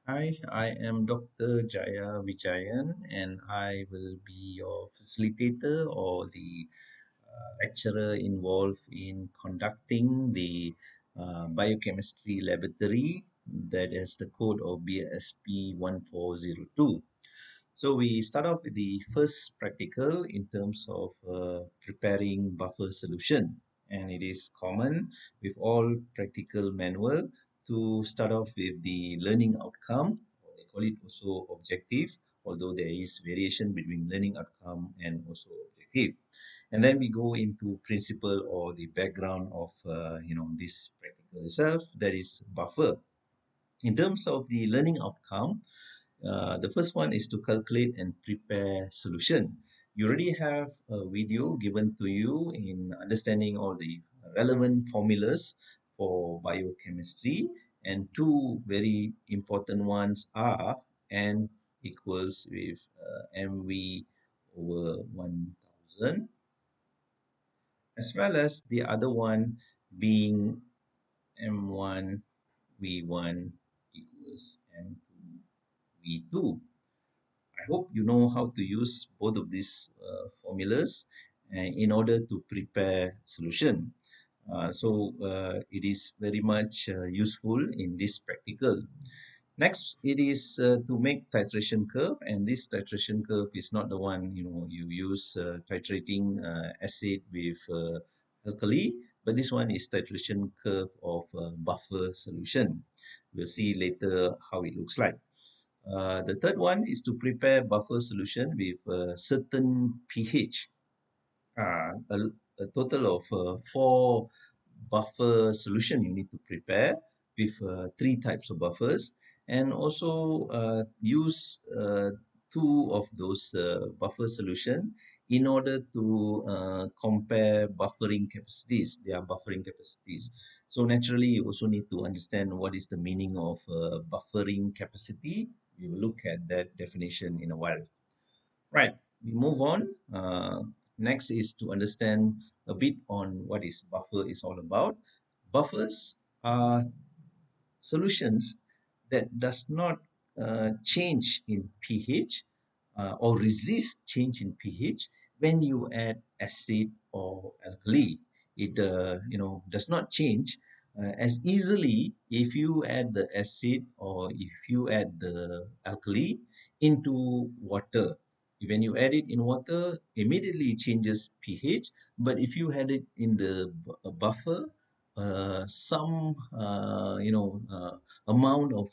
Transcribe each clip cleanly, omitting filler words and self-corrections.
Hi, I am Dr. Jaya Vijayan, and I will be your facilitator or the lecturer involved in conducting the Biochemistry Laboratory that is the code of BSP 1402. So we start off with the first practical in terms of preparing buffer solution. And it is common with all practical manual to start off with the learning outcome, or they call it also objective, although there is variation between learning outcome and also objective. And then we go into principle or the background of this practical itself, that is buffer. In terms of the learning outcome, the first one is to calculate and prepare solution. You already have a video given to you in understanding all the relevant formulas for biochemistry, and two very important ones are N equals with mv over 1000, as well as the other one being m1 v1 equals m2 v2. I hope you know how to use both of these formulas in order to prepare solution. It is very much useful in this practical. Next, it is to make titration curve, and this titration curve is not the one you use titrating acid with alkali, but this one is titration curve of buffer solution. We'll see later how it looks like. The third one is to prepare buffer solution with a certain pH. A total of four buffer solution you need to prepare with three types of buffers, and also use two of those buffer solution in order to compare buffering capacities, their buffering capacities. So naturally, you also need to understand what is the meaning of buffering capacity. We will look at that definition in a while. Right, we move on. Next is to understand a bit on what is buffer is all about. Buffers are solutions that does not change in pH or resist change in pH when you add acid or alkali. It does not change as easily if you add the acid or if you add the alkali into water. When you add it in water, immediately it changes pH. But if you had it in the buffer, some amount of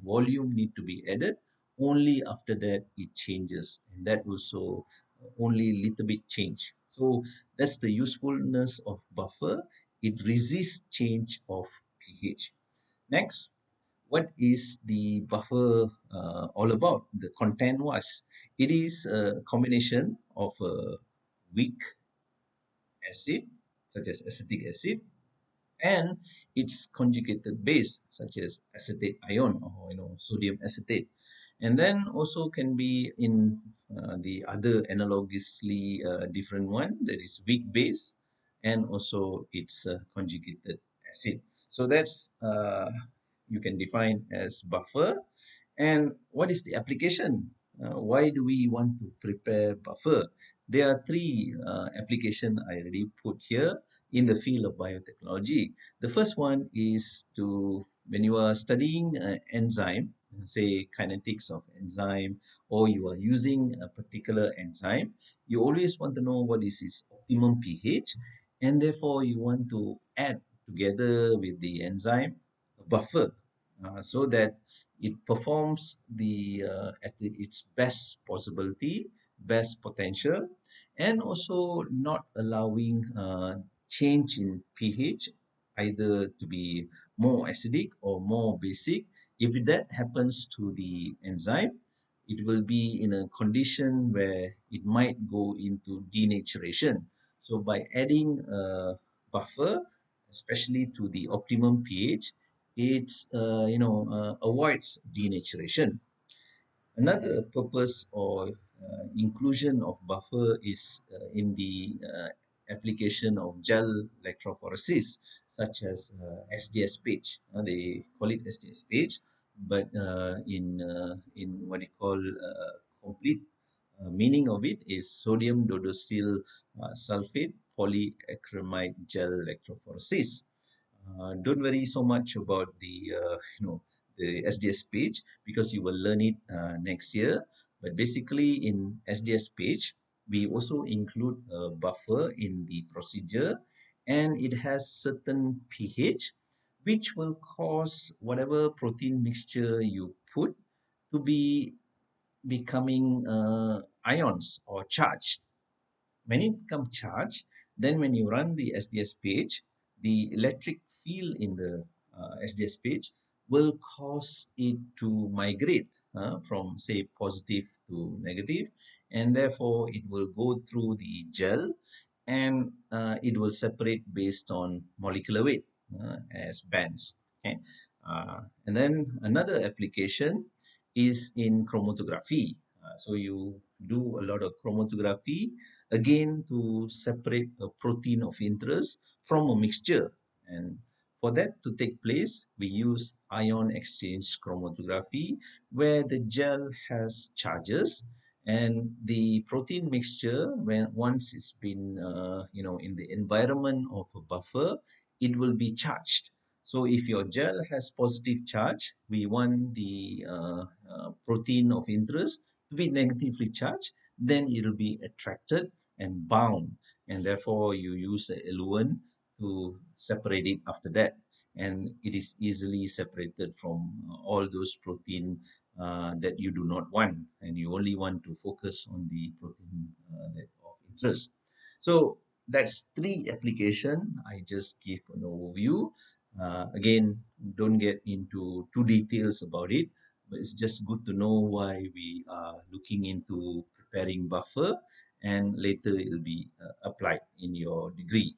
volume need to be added. Only after that it changes, and that also only little bit change. So that's the usefulness of buffer. It resists change of pH. Next, what is the buffer all about? The content was, it is a combination of a weak acid such as acetic acid and its conjugated base such as acetate ion, or sodium acetate, and then also can be in the other analogously different one, that is weak base, and also its conjugated acid. So that's you can define as buffer. And what is the application? Why do we want to prepare buffer? There are three application I already put here in the field of biotechnology. The first one is to, when you are studying enzyme, say kinetics of enzyme, or you are using a particular enzyme, you always want to know what is its optimum pH, and therefore you want to add together with the enzyme a buffer so that it performs its best possibility, best potential, and also not allowing change in pH, either to be more acidic or more basic. If that happens to the enzyme, it will be in a condition where it might go into denaturation. So by adding a buffer, especially to the optimum pH, it's avoids denaturation. Another purpose or inclusion of buffer is in the application of gel electrophoresis, such as SDS page. They call it SDS page. but in what you call complete meaning of it is sodium dodosyl sulfate polyacrylate gel electrophoresis. Don't worry so much about the SDS page because you will learn it next year. But basically, in SDS page, we also include a buffer in the procedure, and it has certain pH, which will cause whatever protein mixture you put to be becoming ions or charged. When it becomes charged, then when you run the SDS page, the electric field in the SDS page will cause it to migrate from, say, positive to negative, and therefore it will go through the gel and it will separate based on molecular weight as bands. Okay? And then another application is in chromatography. So you do a lot of chromatography again to separate a protein of interest from a mixture. And for that to take place, we use ion exchange chromatography where the gel has charges and the protein mixture when once it's been in the environment of a buffer, it will be charged. So if your gel has positive charge, we want the protein of interest to be negatively charged, then it will be attracted and bound, and therefore you use a eluent to separate it after that, and it is easily separated from all those protein that you do not want, and you only want to focus on the protein that of interest. So that's three application. I just give an overview. Again, don't get into too details about it, but it's just good to know why we are looking into preparing buffer, and later it will be applied in your degree.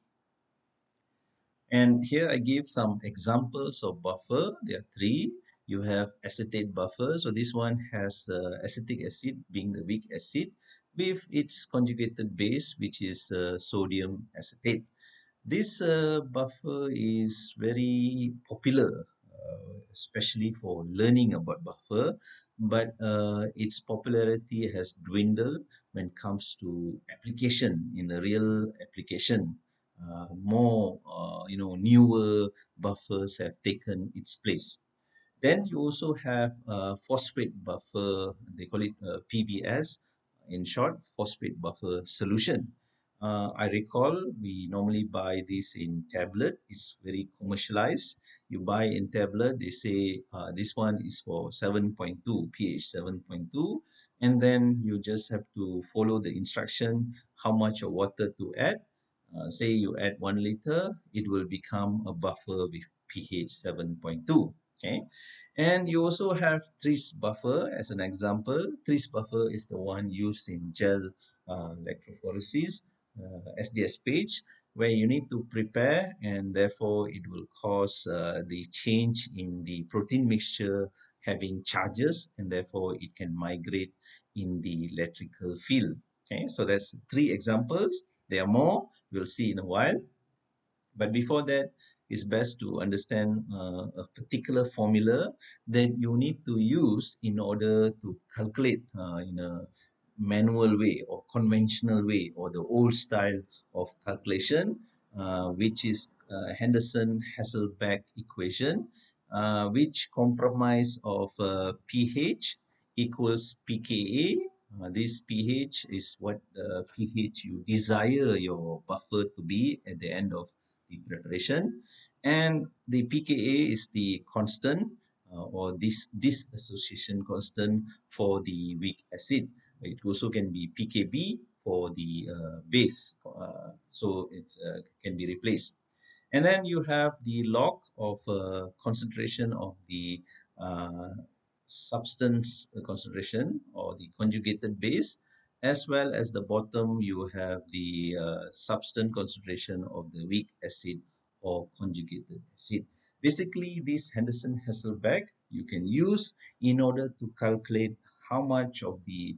And here I give some examples of buffer. There are three. You have acetate buffer. So this one has acetic acid being the weak acid with its conjugated base, which is sodium acetate. This buffer is very popular, especially for learning about buffer, but its popularity has dwindled when it comes to application in a real application. More, newer buffers have taken its place. Then you also have phosphate buffer, they call it PBS, in short, phosphate buffer solution. I recall we normally buy this in tablet. It's very commercialized. You buy in tablet, they say this one is for 7.2, pH 7.2, and then you just have to follow the instruction how much of water to add. Say you add 1 liter, it will become a buffer with pH 7.2. Okay, and you also have Tris buffer as an example. Tris buffer is the one used in gel electrophoresis, SDS page, where you need to prepare and therefore it will cause the change in the protein mixture having charges, and therefore it can migrate in the electrical field. Okay, so that's three examples. There are more, we'll see in a while. But before that, it's best to understand a particular formula that you need to use in order to calculate in a manual way or conventional way or the old style of calculation, which is Henderson-Hasselbalch equation, which comprise of pH equals pKa. This pH is what pH you desire your buffer to be at the end of the preparation, and the pKa is the constant or this dissociation constant for the weak acid. It also can be pKb for the base, so it can be replaced. And then you have the log of concentration of the uh, substance concentration or the conjugated base, as well as the bottom you have the substance concentration of the weak acid or conjugated acid. Basically, this Henderson-Hasselbalch you can use in order to calculate how much of the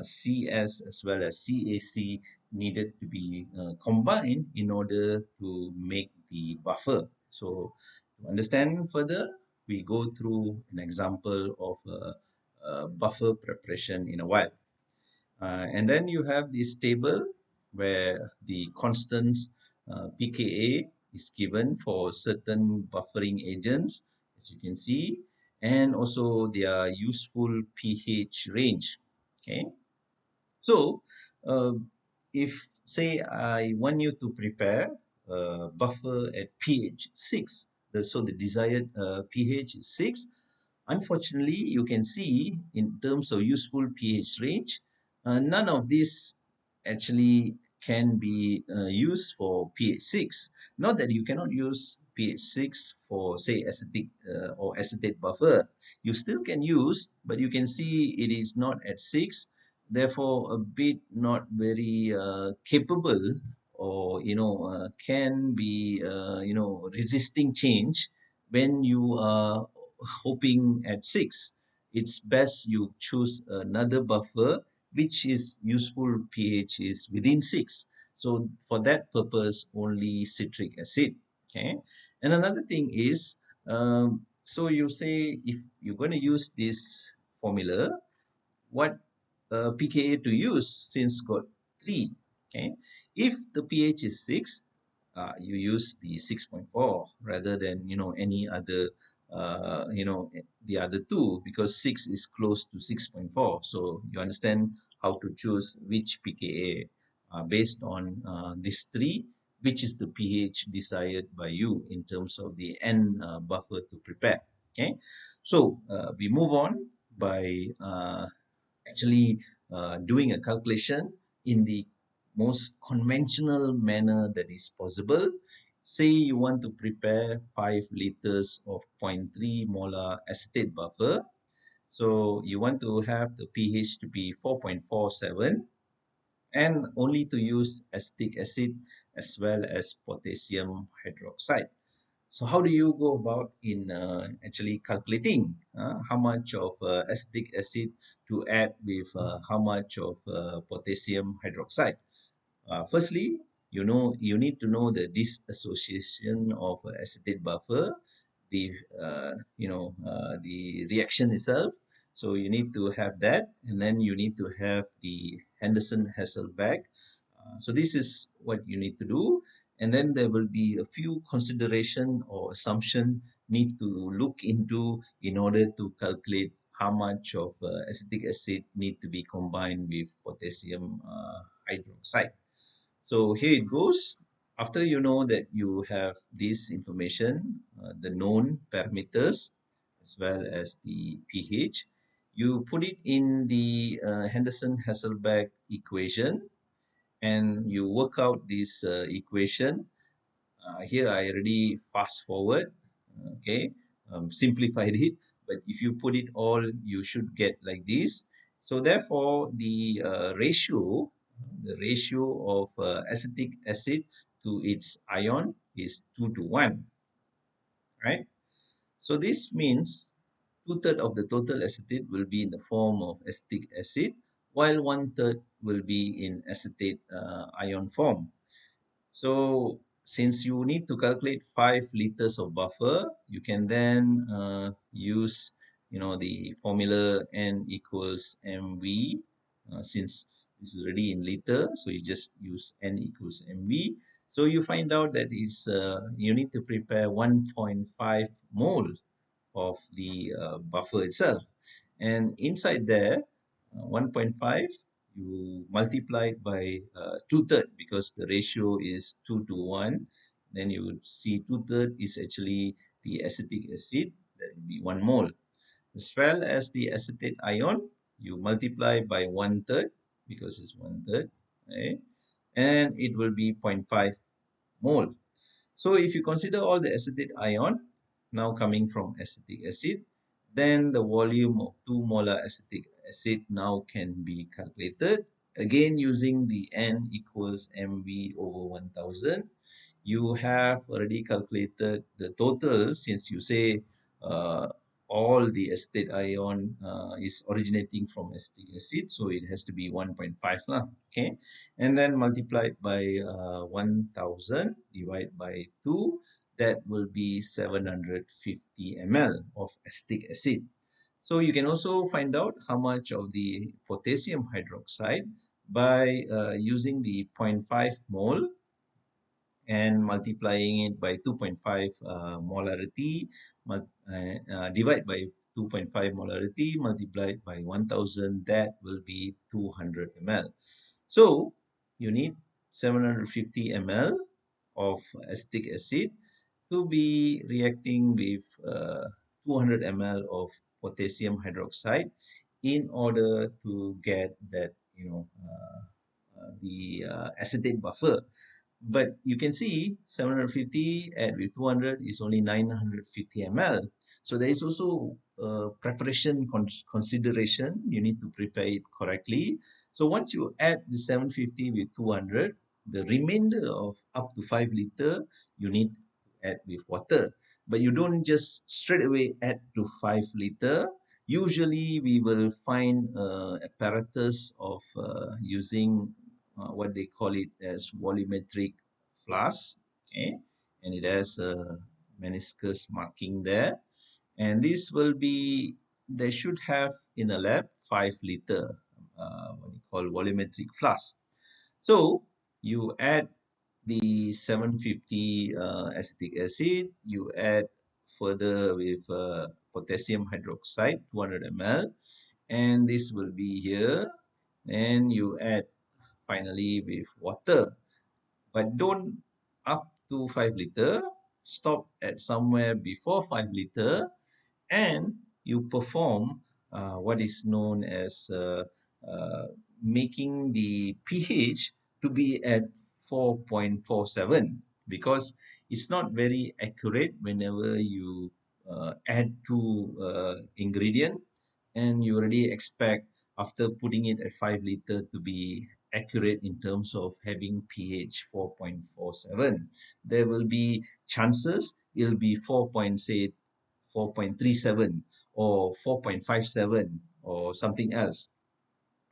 CS as well as CAC needed to be combined in order to make the buffer. So to understand further, we go through an example of a buffer preparation in a while. And then you have this table where the constants pKa is given for certain buffering agents, as you can see, and also their useful pH range. Okay, so uh, if say I want you to prepare a buffer at pH 6, so the desired pH is 6. Unfortunately, you can see in terms of useful pH range, none of these actually can be used for pH 6. Not that you cannot use pH 6 for, say, acetic or acetate buffer. You still can use, but you can see it is not at 6, therefore a bit not very capable, or can be resisting change when you are hoping at 6. It's best you choose another buffer which is useful pH is within 6. So for that purpose, only citric acid. Okay. And another thing is, so you say if you're going to use this formula, what pKa to use since got 3. Okay. If the pH is 6, you use the 6.4 rather than any other the other two, because 6 is close to 6.4. So you understand how to choose which pKa based on these three, which is the pH desired by you in terms of the N buffer to prepare. Okay, so we move on by actually doing a calculation in the most conventional manner that is possible. Say you want to prepare 5 liters of zero point 0.3 molar acetate buffer. So you want to have the pH to be 4.47 and only to use acetic acid as well as potassium hydroxide. So how do you go about in actually calculating how much of acetic acid to add with how much of potassium hydroxide? Firstly, you need to know the disassociation of acetate buffer, the the reaction itself. So you need to have that, and then you need to have the Henderson-Hasselbalch. So this is what you need to do, and then there will be a few consideration or assumption need to look into in order to calculate how much of acetic acid need to be combined with potassium hydroxide. So here it goes. After you know that you have this information, the known parameters as well as the pH, you put it in the Henderson-Hasselbalch equation and you work out this equation. Here I already fast forward, okay, simplified it. But if you put it all, you should get like this. So therefore, the ratio of acetic acid to its ion is 2 to 1, right? So this means two-thirds of the total acetate will be in the form of acetic acid, while one-third will be in acetate ion form. So since you need to calculate 5 liters of buffer, you can then use the formula N equals mv, since this is already in liter, so you just use N equals mv. So you find out that is you need to prepare 1.5 mole of the buffer itself. And inside there, 1.5, you multiply it by two-thirds because the ratio is 2 to 1. Then you would see two-thirds is actually the acetic acid, that will be 1 mole. As well as the acetate ion, you multiply by one-third because it's one-third, right? And it will be zero point 0.5 mole. So if you consider all the acetate ion now coming from acetic acid, then the volume of 2 molar acetic acid now can be calculated. Again, using the N equals mv over 1000. You have already calculated the total, since you say uh, all the acetate ion is originating from acetic acid, so it has to be 1.5 lah, okay, and then multiplied by 1000 divided by 2, that will be 750 ml of acetic acid. So you can also find out how much of the potassium hydroxide by using the zero point 0.5 mole and multiplying it by 2.5 molarity, divide by 2.5 molarity, multiplied by 1000, that will be 200 ml. So you need 750 ml of acetic acid to be reacting with 200 ml of potassium hydroxide in order to get that, the acetate buffer. But you can see 750 add with 200 is only 950 ml. So there is also preparation consideration. You need to prepare it correctly. So once you add the 750 with 200, the remainder of up to 5 liter, you need to add with water. But you don't just straight away add to 5 liter. Usually we will find apparatus of using what they call it as volumetric flask, okay, and it has a meniscus marking there, and this will be, they should have in a lab 5 liter what you call volumetric flask. So you add the 750 acetic acid, you add further with potassium hydroxide 200 ml, and this will be here, and you add finally with water, but don't up to 5 liter, stop at somewhere before 5 liter, and you perform what is known as making the pH to be at 4.47, because it's not very accurate whenever you add two ingredient and you already expect after putting it at 5 liter to be accurate in terms of having pH 4.47. There will be chances it'll be 4.37 or 4.57 or something else.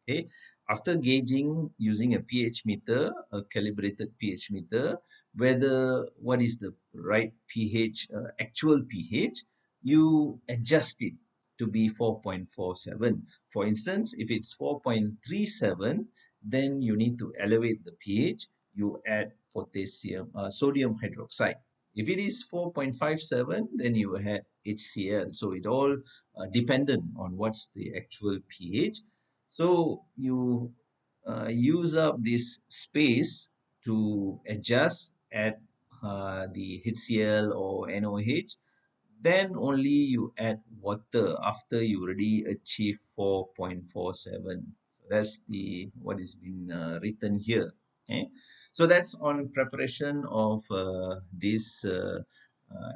Okay, after gauging using a pH meter, a calibrated pH meter, whether what is the right pH, actual pH, you adjust it to be 4.47. For instance, if it's 4.37, then you need to elevate the pH. You add sodium hydroxide. If it is 4.57, then you add HCl. So it all dependent on what's the actual pH. So you use up this space to adjust at the HCl or NOH, then only you add water after you already achieve 4.47. So that's the what is been written here. Okay, so that's on preparation of this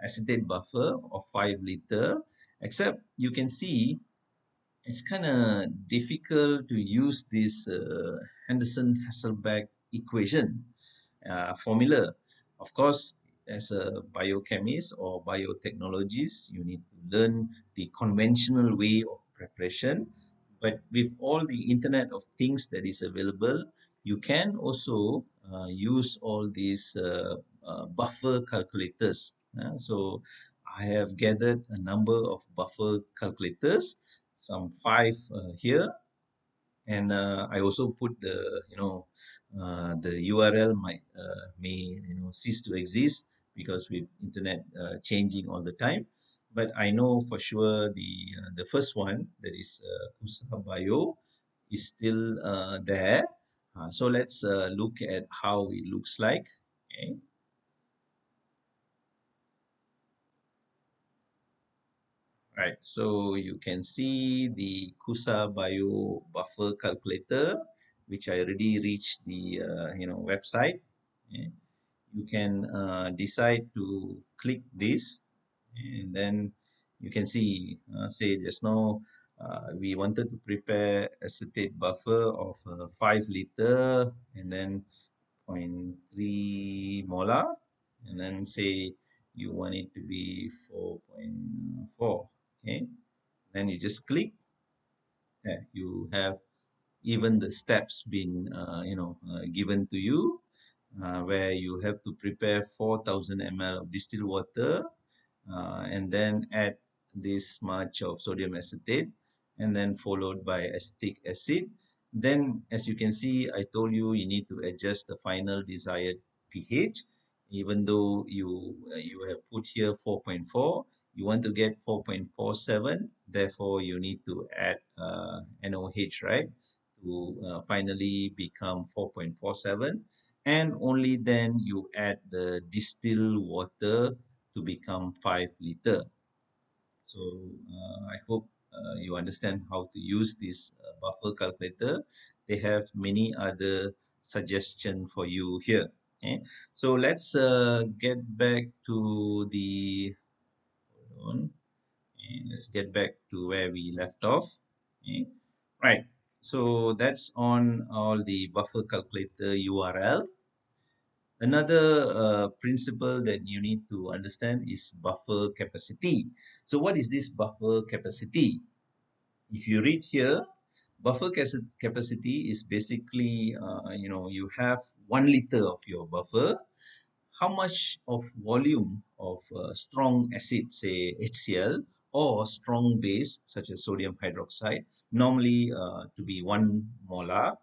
acetate buffer of 5 liter. Except you can see it's kind of difficult to use this Henderson-Hasselbalch equation formula. Of course, as a biochemist or biotechnologist, you need to learn the conventional way of preparation. But with all the Internet of Things that is available, you can also use all these buffer calculators. So I have gathered a number of buffer calculators, some five here, and I also put the URL might may cease to exist because with internet changing all the time. But I know for sure the first one, that is Usaha Bio, is still there. So let's look at how it looks like. Okay. Right, so you can see the Kusa Bio buffer calculator, which I already reached the website. Okay. You can decide to click this, and then you can see say just now we wanted to prepare acetate buffer of 5 liter, and then zero point 0.3 molar, and then say you want it to be 4.4. Okay, then you just click. You have even the steps been given to you. where you have to prepare 4,000 ml of distilled water and then add this much of sodium acetate and then followed by acetic acid. Then, as you can see, I told you you need to adjust the final desired pH. Even though you have put here 4.4, you want to get 4.47. Therefore, you need to add NOH, right, to finally become 4.47. And only then you add the distilled water to become 5 liter. So I hope you understand how to use this buffer calculator. They have many other suggestion for you here. Okay, so let's get back to the hold on. Okay, let's get back to where we left off. Okay. Right. So that's on all the buffer calculator URL. Another principle that you need to understand is buffer capacity. So what is this buffer capacity? If you read here, capacity is basically, you have 1 liter of your buffer. How much of volume of strong acid, say HCl, or strong base, such as sodium hydroxide, normally to be 1 molar,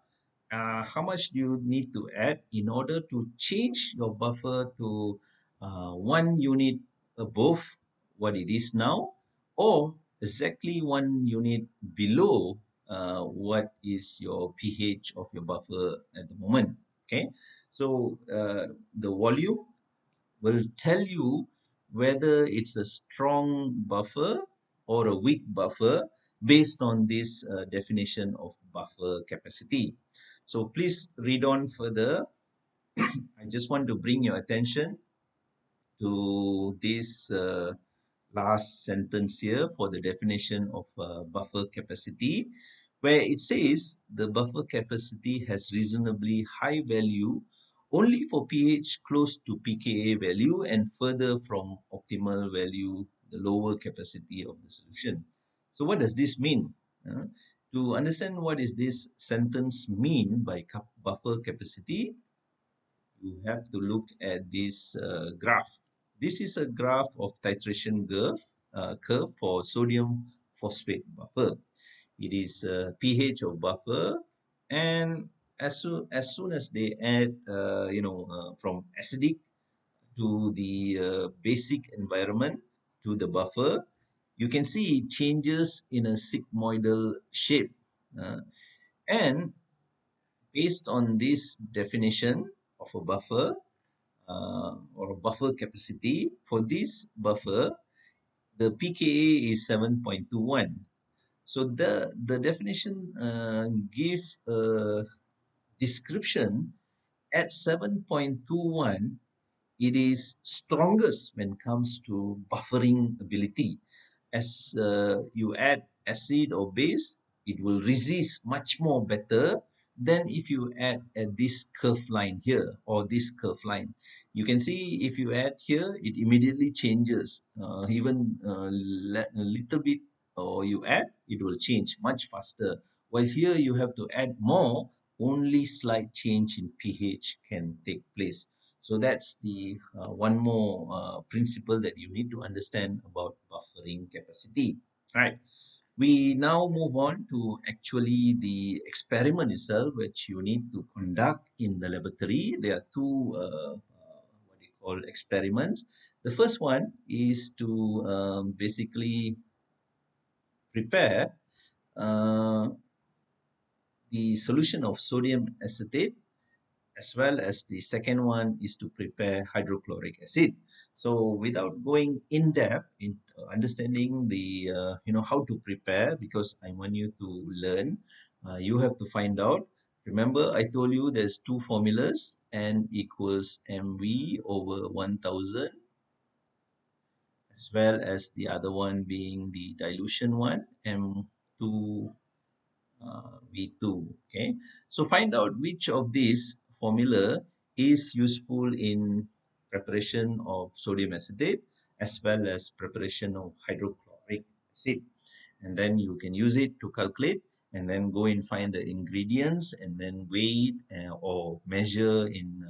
how much do you need to add in order to change your buffer to 1 unit above what it is now, or exactly 1 unit below what is your pH of your buffer at the moment? Okay, so the volume will tell you whether it's a strong buffer or a weak buffer based on this definition of buffer capacity. So please read on further. I just want to bring your attention to this last sentence here for the definition of buffer capacity, where it says the buffer capacity has reasonably high value only for pH close to pKa value and further from optimal value, the lower capacity of the solution. So what does this mean? To understand what is this sentence mean by buffer capacity, you have to look at this graph. This is a graph of titration curve for sodium phosphate buffer. It is pH of buffer, and as soon as they add, from acidic to the basic environment to the buffer, you can see it changes in a sigmoidal shape. And based on this definition of a buffer, or a buffer capacity. For this buffer, the pKa is 7.21. So the definition gives a description at 7.21. It is strongest when it comes to buffering ability. As you add acid or base, it will resist much more better than if you add at this curve line here or this curve line. You can see if you add here, it immediately changes. Even a little bit or you add, it will change much faster. While here you have to add more, only slight change in pH can take place. So that's the one more principle that you need to understand about buffering capacity. Right. We now move on to actually the experiment itself, which you need to conduct in the laboratory. There are two what you call experiments. The first one is to basically prepare uh, the solution of sodium acetate, as well as the second one is to prepare hydrochloric acid. So without going in depth in understanding the how to prepare, because I want you to learn, you have to find out. Remember, I told you there's two formulas: N equals mv over 1000, as well as the other one being the dilution one, m2 V2. Okay, so find out which of these formula is useful in preparation of sodium acetate as well as preparation of hydrochloric acid, and then you can use it to calculate. and then go and find the ingredients and then weigh it or measure in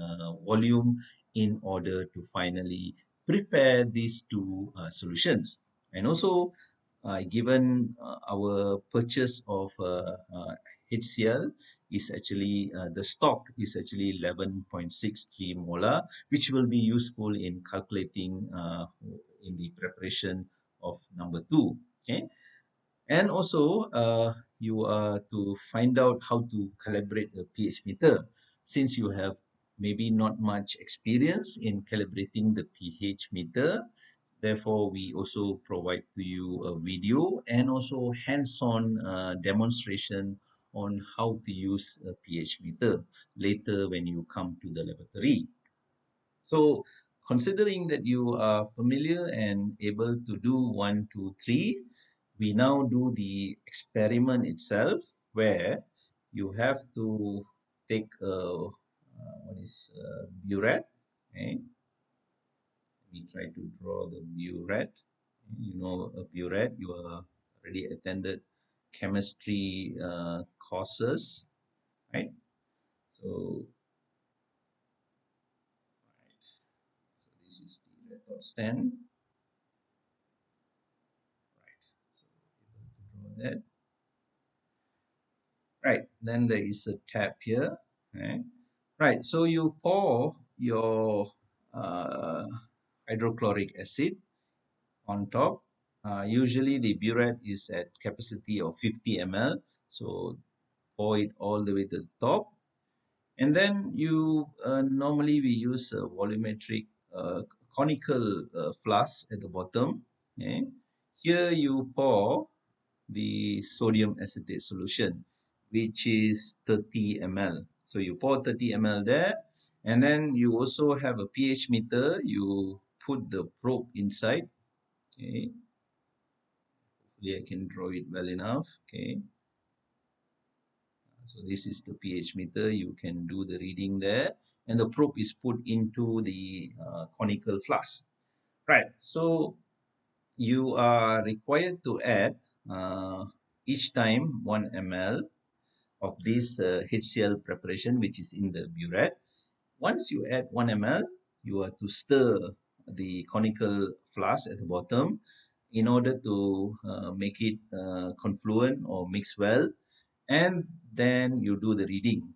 volume in order to finally prepare these two solutions. And also, given our purchase of HCl is actually the stock is actually 11.63 molar, which will be useful in calculating in the preparation of number two. Okay, and also you are to find out how to calibrate a pH meter, since you have maybe not much experience in calibrating the pH meter. Therefore, we also provide to you a video and also hands-on demonstration on how to use a pH meter later when you come to the laboratory. So, considering that you are familiar and able to do one, two, three, we now do the experiment itself, where you have to take a what is burette. Okay, we try to draw the burette. You know, a burette. You are already attended chemistry courses, right? So, so this is the record stand. So able to draw that. Right, then there is a tab here. Right, right. So you pour your hydrochloric acid on top. Usually the burette is at capacity of 50 ml. So pour it all the way to the top. And then you normally we use a volumetric conical flask at the bottom. Okay. Here you pour the sodium acetate solution, which is 30 ml. So you pour 30 ml there, and then you also have a pH meter. You put the probe inside. Okay, hopefully I can draw it well enough. Okay, so this is the pH meter. You can do the reading there, and the probe is put into the conical flask. Right. So you are required to add each time 1 ml of this HCl preparation, which is in the burette. Once you add 1 ml, you are to stir the conical flask at the bottom in order to make it confluent or mix well, and then you do the reading.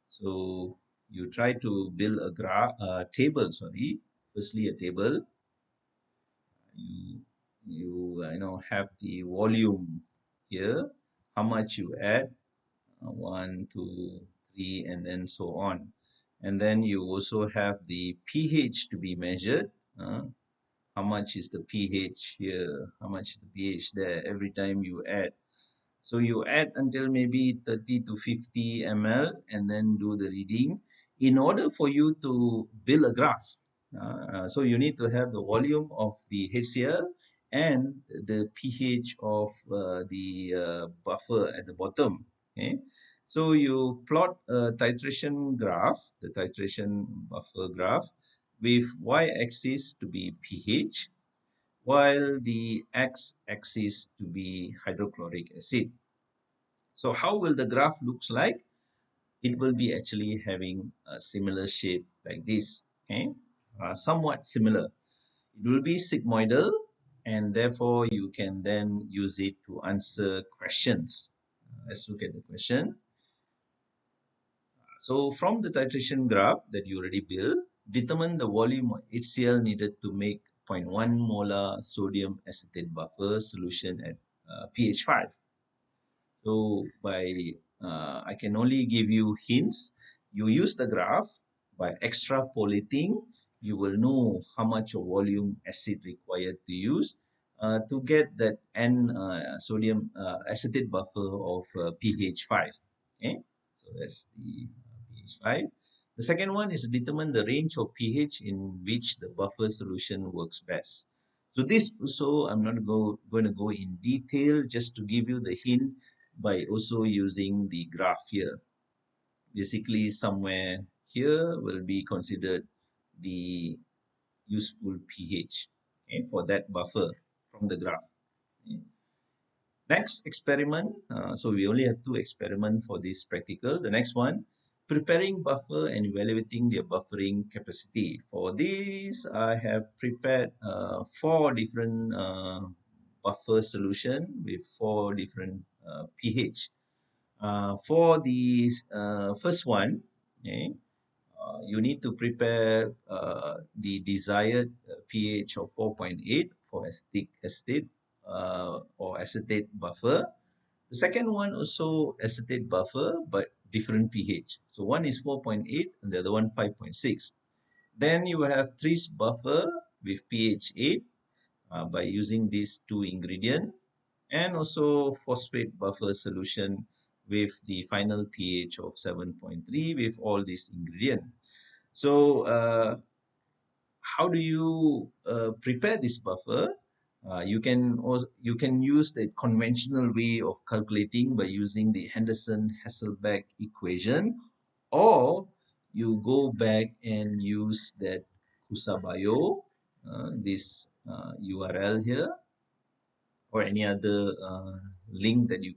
So you try to build a table. Sorry, firstly a table. You you know have the volume here, how much you add, one, two, three, and then so on. And then you also have the pH to be measured. How much is the pH here? How much is the pH there? Every time you add. So you add until maybe 30 to 50 ml and then do the reading in order for you to build a graph. So you need to have the volume of the HCl and the pH of the buffer at the bottom. Okay. So you plot a titration graph, the titration buffer graph, with y-axis to be pH, while the x-axis to be hydrochloric acid. So how will the graph looks like? It will be actually having a similar shape like this, okay? Somewhat similar. It will be sigmoidal, and therefore you can then use it to answer questions. Let's look at the question. So from the titration graph that you already built, determine the volume of HCl needed to make zero point 0.1 molar sodium acetate buffer solution at pH 5. So I can only give you hints. You use the graph. By extrapolating, you will know how much of volume acid required to use to get that N sodium acetate buffer of pH 5. Okay, so that's the pH 5. The second one is determine the range of pH in which the buffer solution works best. So this also I'm not going to go in detail, just to give you the hint by also using the graph here. Basically, somewhere here will be considered the useful pH, okay, for that buffer from the graph. Okay. Next experiment, so we only have two experiments for this practical. The next one, preparing buffer and evaluating their buffering capacity. For this, I have prepared four different buffer solution with four different pH. For the first one, okay, you need to prepare the desired pH of 4.8 for acetic acid or acetate buffer. The second one also acetate buffer, but different pH. So one is 4.8 and the other one 5.6. Then you have tris buffer with pH 8 by using these two ingredients, and also phosphate buffer solution with the final pH of 7.3 with all these ingredients. So how do you prepare this buffer? You can use the conventional way of calculating by using the Henderson-Hasselbalch equation, or you go back and use that Kusabio, this URL here, or any other link that you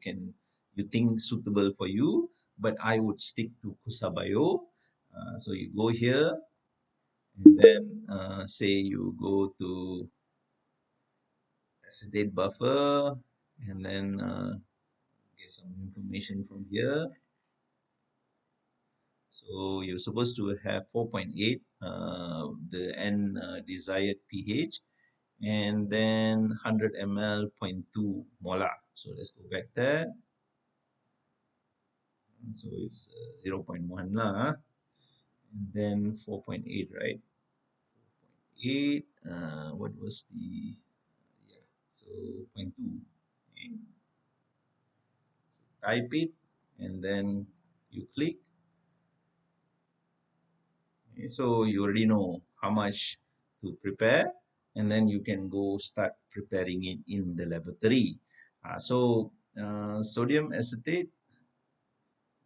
think suitable for you. But I would stick to Kusabio. So you go here and then say you go to acetate buffer and then get some information from here. So you're supposed to have 4.8 the n desired pH, and then 100 ml 0.2 molar. So let's go back there. So it's 0.1 lah, and then 4.8, right? 4.8, what was the, yeah, so 0.2. Okay. Type it and then you click. Okay, so you already know how much to prepare, and then you can go start preparing it in the laboratory. Sodium acetate,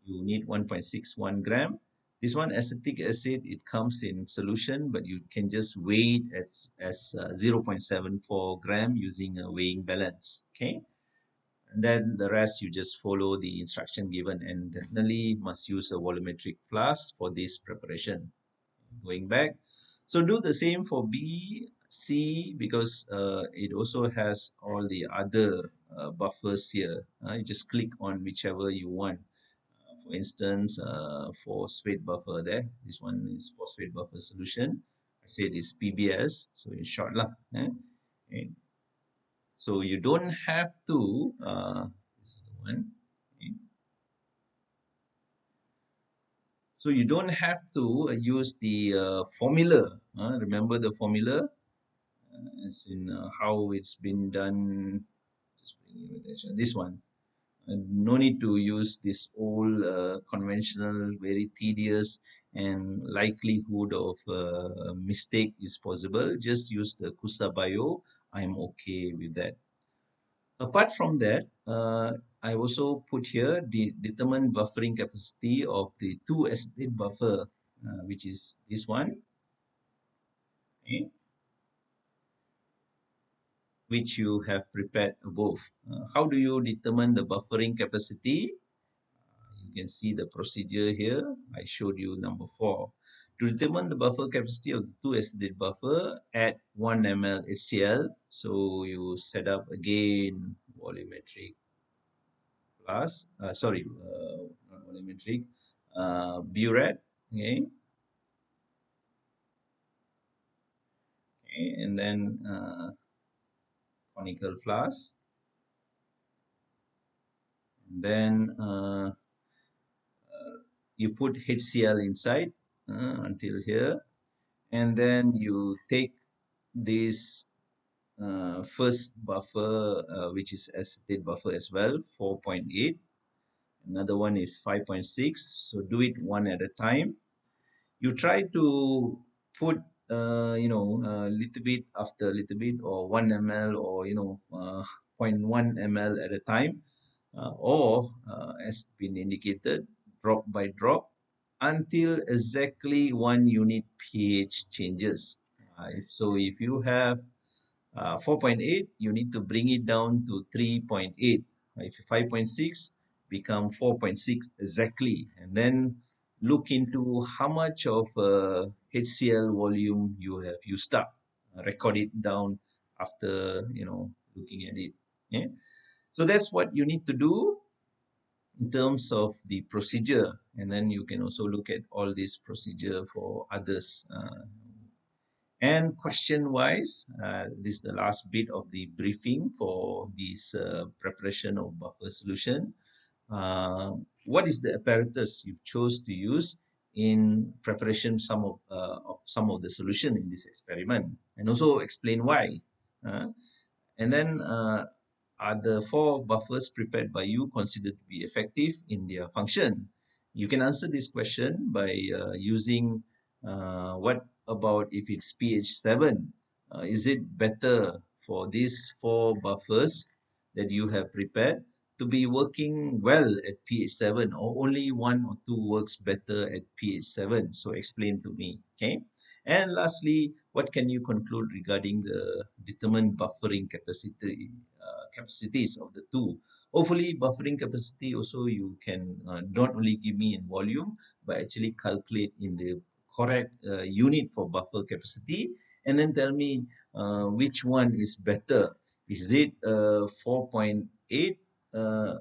you need 1.61 gram. This one, acetic acid, it comes in solution, but you can just weigh it as 0.74 gram using a weighing balance. Okay. And then the rest you just follow the instruction given, and definitely must use a volumetric flask for this preparation. Going back, so do the same for B, C, because it also has all the other buffers here. You just click on whichever you want. For instance, phosphate buffer there. This one is phosphate buffer solution. I said it's PBS, so in short lah. Okay. So you don't have to, this is the one. Okay. So you don't have to use the formula. Remember the formula, as in how it's been done. Just bring your attention. This one. No need to use this old conventional, very tedious, and likelihood of mistake is possible. Just use the Kusabio. I'm okay with that. Apart from that, I also put here the determine buffering capacity of the two acetate buffer, which is this one, okay, which you have prepared above. How do you determine the buffering capacity? You can see the procedure here. I showed you number 4. To determine the buffer capacity of the two acetate buffer, add 1 ml HCl. So you set up again volumetric plus, not volumetric, burette, okay, okay, and then conical flask, and then you put HCl inside until here, and then you take this first buffer, which is acetate buffer as well, 4.8. Another one is 5.6. So do it one at a time. You try to put, little bit after little bit, or 1 ml, or, zero point 0.1 ml at a time, or as been indicated, drop by drop until exactly 1 unit pH changes. If you have 4.8, you need to bring it down to 3.8. If 5.6 become 4.6 exactly, and then look into how much of HCl volume you have used up. Record it down after looking at it. Yeah. So that's what you need to do in terms of the procedure, and then you can also look at all this procedure for others. And question wise, this is the last bit of the briefing for this preparation of buffer solution. What is the apparatus you chose to use in preparation of some of the solution in this experiment, and also explain why. Uh, and then are the four buffers prepared by you considered to be effective in their function? You can answer this question by using what about if it's pH 7? Is it better for these four buffers that you have prepared to be working well at pH 7, or only one or two works better at pH 7? So explain to me. Okay. And lastly, what can you conclude regarding the determined buffering capacities of the two? Hopefully, buffering capacity also you can not only give me in volume, but actually calculate in the correct unit for buffer capacity, and then tell me which one is better. Is it 4.8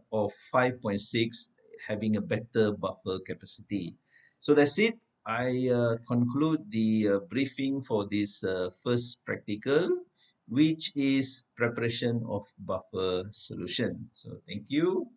or 5.6 having a better buffer capacity? So that's it. I conclude the briefing for this first practical, which is preparation of buffer solution. So thank you.